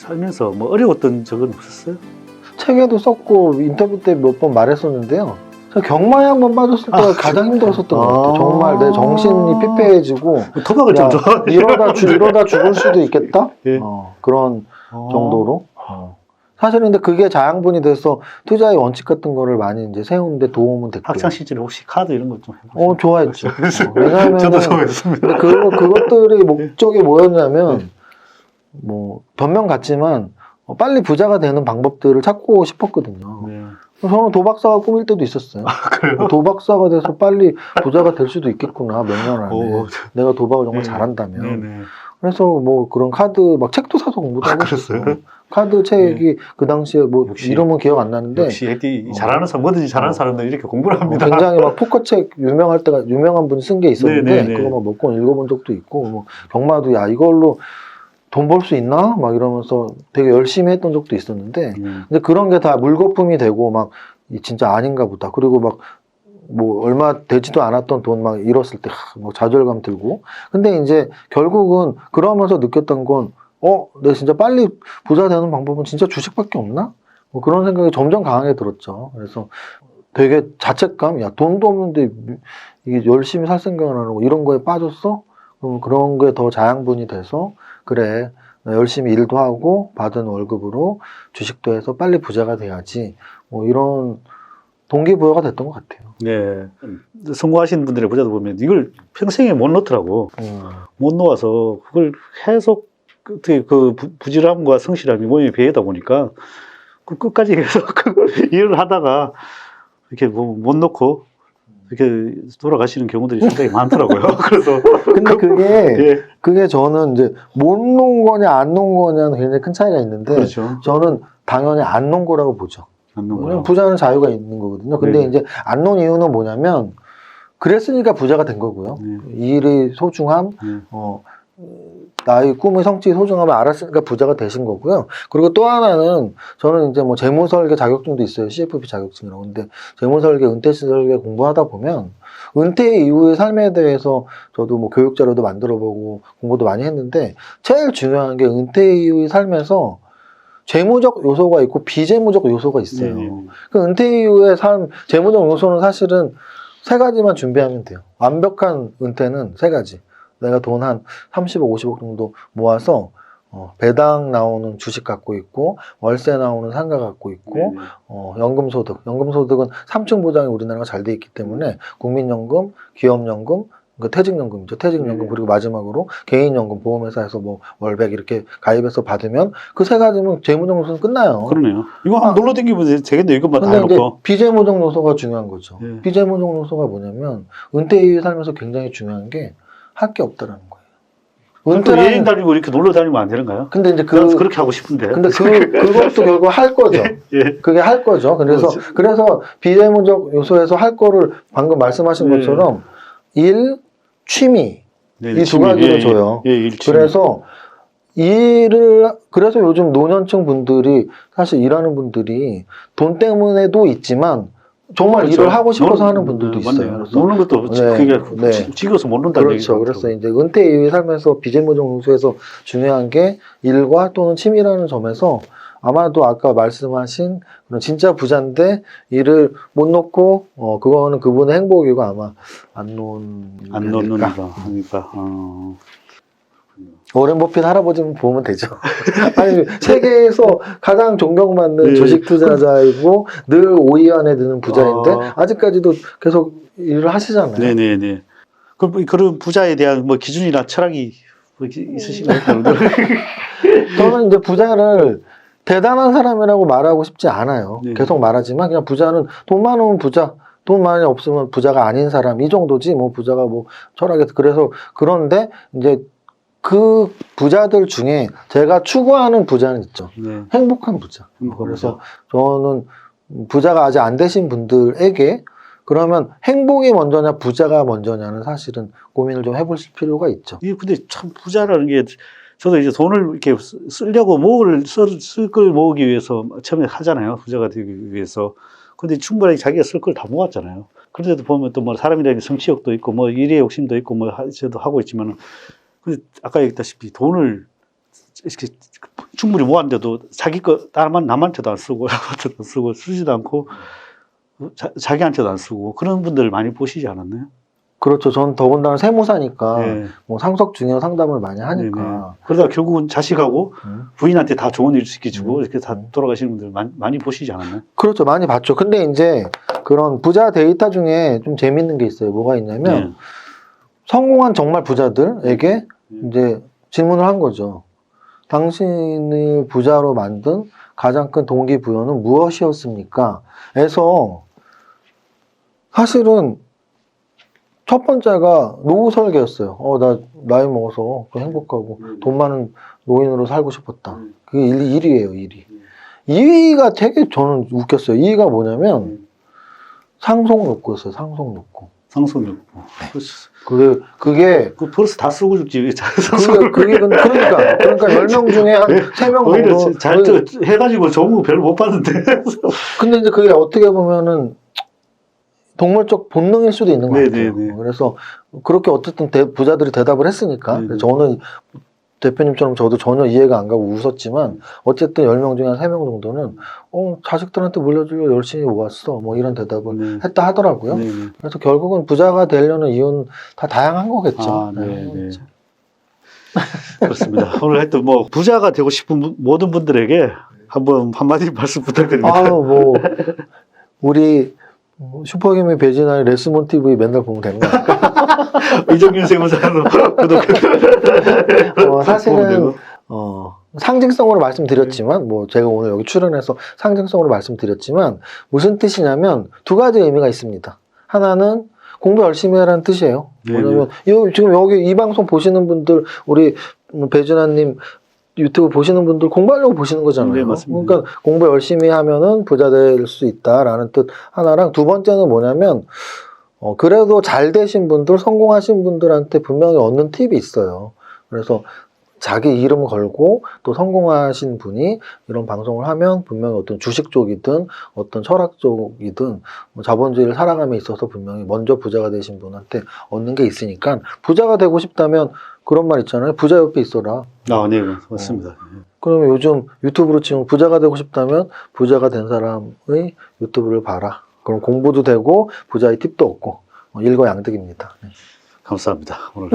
살면서 뭐 어려웠던 적은 없었어요? 책에도 썼고 인터뷰 때 몇 번 말했었는데요. 저 경마에 한번 빠졌을 때가 가장 힘들었었던 것 같아요. 정말 내 정신이 피폐해지고 도박을 좀 좋아하는 이러다 죽을 수도 있겠다? 예. 그런 정도로. 사실은 근데 그게 자양분이 돼서 투자의 원칙 같은 거를 많이 이제 세우는데 도움은 됐고요. 학창 시절에 혹시 카드 이런 것 좀 해보세요? 좋아했죠. 왜냐하면 저도 좋아했습니다. 그것들의 목적이 뭐였냐면 뭐 변명 같지만 빨리 부자가 되는 방법들을 찾고 싶었거든요. 네. 저는 도박사가 꿈일 때도 있었어요. 그래요? 도박사가 돼서 빨리 부자가 될 수도 있겠구나, 몇 년 안에. 오. 내가 도박을 정말 네. 잘한다면. 네네. 그래서 뭐 그런 카드, 막 책도 사서 공부도 하고 그랬어요? 있었어요. 카드 책이 그 당시에 뭐 역시. 이름은 기억 안 나는데 역시 에디 잘하는 사람, 뭐든지 잘하는 사람들 이렇게 공부를 합니다. 굉장히 막 포커책 유명한 분이 쓴 게 있었는데 네네네. 그거 막 몇 권 읽어본 적도 있고 뭐 경마도 야 이걸로 돈 벌 수 있나? 막 이러면서 되게 열심히 했던 적도 있었는데 근데 그런 게 다 물거품이 되고 막 진짜 아닌가 보다. 그리고 막 뭐 얼마 되지도 않았던 돈 막 잃었을 때 뭐 좌절감 들고. 근데 이제 결국은 그러면서 느꼈던 건 내가 진짜 빨리 부자 되는 방법은 진짜 주식밖에 없나? 뭐 그런 생각이 점점 강하게 들었죠. 그래서 되게 자책감, 야 돈도 없는데 이게 열심히 살 생각을 안 하고 이런 거에 빠졌어? 그럼 그런 게 더 자양분이 돼서 그래 나 열심히 일도 하고 받은 월급으로 주식도 해서 빨리 부자가 돼야지 뭐 이런 동기부여가 됐던 것 같아요. 네. 성공하신 분들의 부자도 보면 이걸 평생에 못 놓더라고. 못 놓아서 그걸 계속 어떻게 그 부지런함과 성실함이 몸에 배이다 보니까 그 끝까지 계속 일을 하다가 이렇게 뭐 못 놓고 이렇게 돌아가시는 경우들이 상당히 많더라고요. 그래서 근데 그게 저는 이제 못 놓은 거냐 안 놓은 거냐는 굉장히 큰 차이가 있는데 그렇죠. 저는 당연히 안 놓은 거라고 보죠. 왜냐면 부자는 자유가 있는 거거든요. 근데 이제 안 놓은 이유는 뭐냐면 그랬으니까 부자가 된 거고요. 이 일의 소중함, 나의 꿈의 성취의 소중함을 알았으니까 부자가 되신 거고요. 그리고 또 하나는 저는 이제 뭐 재무설계 자격증도 있어요. CFP 자격증이라고. 근데 재무설계, 은퇴설계 공부하다 보면 은퇴 이후의 삶에 대해서 저도 뭐 교육자료도 만들어보고 공부도 많이 했는데 제일 중요한 게 은퇴 이후의 삶에서 재무적 요소가 있고 비재무적 요소가 있어요. 그 은퇴 이후의 삶, 재무적 요소는 사실은 세 가지만 준비하면 돼요. 완벽한 은퇴는 세 가지. 내가 돈 한 30억, 50억 정도 모아서 배당 나오는 주식 갖고 있고 월세 나오는 상가 갖고 있고 연금소득. 연금소득은 3층 보장이 우리나라가 잘 돼 있기 때문에 국민연금, 기업연금, 그 퇴직연금이죠. 퇴직연금 그리고 마지막으로 개인연금 보험회사에서 뭐 월백 이렇게 가입해서 받으면 그 세 가지면 재무적 요소는 끝나요. 그러네요. 이거 한번 놀러 다니면 되겠네. 이것만 다 근데 해놓고. 비재무적 요소가 중요한 거죠. 비재무적 요소가 뭐냐면 은퇴 이후 살면서 굉장히 중요한 게 할 게 없다라는 거예요. 여행 다니고 이렇게 놀러 다니면 안 되는가요? 근데 이제 그렇게 하고 싶은데. 근데 그것도 결국 할 거죠. 그게 할 거죠. 그래서 비재무적 요소에서 할 거를 방금 말씀하신 것처럼 일, 취미 이 두 가지를 줘요. 그래서 그래서 요즘 노년층 분들이 사실 일하는 분들이 돈 때문에도 있지만 정말 그렇죠. 일을 하고 싶어서 하는 분들도 있어요. 노는 것도 그게 지겨워서 못 논다는 얘기죠. 그렇죠. 그래서 이제 은퇴 이후에 살면서 비재무적 요소에서 중요한 게 일과 또는 취미라는 점에서 아마도 아까 말씀하신 그런 진짜 부자인데 일을 못 놓고 그거는 그분의 행복이고 아마 안 놓는다 하니까. 워렌 버핏 할아버지만 보면 되죠. 아니 세계에서 가장 존경받는 주식 투자자이고 늘 5위 안에 드는 부자인데 아직까지도 계속 일을 하시잖아요. 네네네. 그런 부자에 대한 뭐 기준이나 철학이 있으신가요? 저는 이제 부자를 대단한 사람이라고 말하고 싶지 않아요. 계속 말하지만 그냥 부자는 돈 많으면 부자, 돈 많이 없으면 부자가 아닌 사람 이 정도지 뭐 부자가 뭐 철학에 그래서 그런데 이제 그 부자들 중에 제가 추구하는 부자는 있죠. 행복한 부자. 그래서 저는 부자가 아직 안 되신 분들에게 그러면 행복이 먼저냐 부자가 먼저냐는 사실은 고민을 좀 해보실 필요가 있죠. 근데 참 부자라는 게 저도 이제 돈을 이렇게 쓰려고 쓸 걸 모으기 위해서 처음에 하잖아요. 부자가 되기 위해서. 근데 충분히 자기가 쓸 걸 다 모았잖아요. 그런데도 보면 또 뭐 사람이라는 성취욕도 있고 뭐 일의 욕심도 있고 뭐 저도 하고 있지만은 근데 아까 얘기했다시피 돈을 이렇게 충분히 모았는데도 자기 거 남한테도 안 쓰고 남한테도 안 쓰고 쓰지도 않고 자기한테도 안 쓰고 그런 분들 많이 보시지 않았나요? 그렇죠. 전 더군다나 세무사니까 네. 뭐 상속 중요 상담을 많이 하니까. 네네. 그러다 결국은 자식하고 부인한테 다 좋은 일 시켜주고 이렇게 다 돌아가시는 분들 많이 보시지 않았나요? 그렇죠. 많이 봤죠. 근데 이제 그런 부자 데이터 중에 좀 재밌는 게 있어요. 뭐가 있냐면 성공한 정말 부자들에게 이제 질문을 한 거죠. 당신을 부자로 만든 가장 큰 동기부여는 무엇이었습니까? 에서 사실은 첫 번째가 노후 설계였어요. 나 나이 먹어서 행복하고 돈 많은 노인으로 살고 싶었다. 그게 1위예요, 1위. 2위가 되게 저는 웃겼어요. 2위가 뭐냐면 상속 욕구였어요, 상속 욕구. 상속 욕구. 그게 벌써 다 쓰고 죽지. 그러니까 10명 중에 한 3명 정도 잘 해가지고 좋은 거 별로 못 봤는데. 근데 이제 그게 어떻게 보면은 동물적 본능일 수도 있는 것 같아요. 네네네. 그래서 그렇게 어쨌든 부자들이 대답을 했으니까 저는 대표님처럼 저도 전혀 이해가 안 가고 웃었지만 어쨌든 10명 중에 한 3명 정도는 자식들한테 물려주려 열심히 모았어 뭐 이런 대답을 했다 하더라고요. 그래서 결국은 부자가 되려는 이유는 다 다양한 거겠죠. 네네. 그렇습니다. 오늘 하여튼 뭐 부자가 되고 싶은 모든 분들에게 한마디 말씀 부탁드립니다. 우리 슈퍼개미 배진아의 레스몬 TV 맨날 보면 되는 거 같아요. 이정균 세무사로 구독해. 사실은 상징성으로 말씀드렸지만 제가 오늘 여기 출연해서 상징성으로 말씀드렸지만 무슨 뜻이냐면 두 가지 의미가 있습니다. 하나는 공부 열심히 하라는 뜻이에요. 뭐냐면 지금 여기 이 방송 보시는 분들 우리 배진아님 유튜브 보시는 분들 공부하려고 보시는 거잖아요. 네, 맞습니다. 그러니까 공부 열심히 하면은 부자 될 수 있다라는 뜻 하나랑 두 번째는 뭐냐면 그래도 잘 되신 분들, 성공하신 분들한테 분명히 얻는 팁이 있어요. 그래서 자기 이름 걸고 또 성공하신 분이 이런 방송을 하면 분명히 어떤 주식 쪽이든 어떤 철학 쪽이든 자본주의를 살아감에 있어서 분명히 먼저 부자가 되신 분한테 얻는 게 있으니까 부자가 되고 싶다면 그런 말 있잖아요. 부자 옆에 있어라. 네, 맞습니다. 그러면 요즘 유튜브로 치면 부자가 되고 싶다면 부자가 된 사람의 유튜브를 봐라. 그럼 공부도 되고 부자의 팁도 얻고 일거양득입니다. 감사합니다. 오늘.